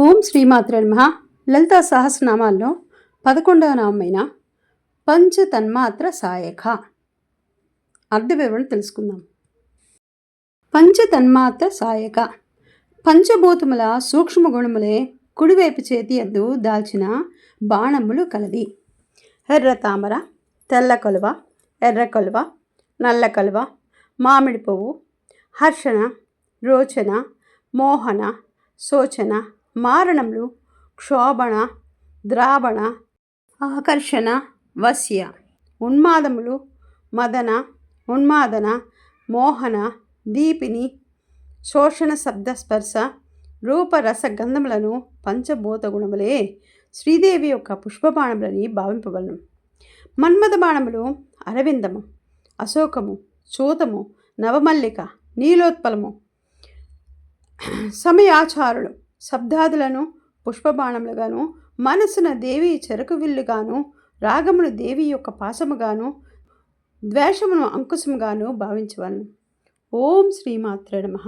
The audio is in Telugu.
ఓం శ్రీమాత్రే నమః. లలితా సహస్రనామాల్లో 11వ నామైన పంచతన్మాత్ర సాయక అర్థ వివరణ తెలుసుకుందాం. పంచతన్మాత్ర సాయక పంచభూతముల సూక్ష్మ గుణములే కుడివైపు చేతి యందు దాల్చిన బాణములు కలది. ఎర్ర తామర, తెల్ల కలువ, ఎర్ర కలువ, నల్ల కలువ, మామిడి పువ్వు, హర్షణ, రోచన, మోహన, శోచన, మారణములు, క్షోభణ, ద్రావణ, ఆకర్షణ, వశ్య, ఉన్మాదములు, మదన, ఉన్మాదన, మోహన, దీపిని, శోషణ, శబ్ద స్పర్శ, రూపరస గంధములను పంచభూత గుణములే శ్రీదేవి యొక్క పుష్పబాణములని భావింపవలను. మన్మథ బాణములు అరవిందము, అశోకము, చూతము, నవమల్లిక, నీలోత్పలము, సమయాచారులు శబ్దాదులను పుష్పబాణములుగాను, మనసున దేవి చెరకు విల్లుగాను, రాగమును దేవి యొక్క పాశముగాను, ద్వేషమును అంకుశముగాను భావించవలను. ఓం శ్రీమాత్రే నమః.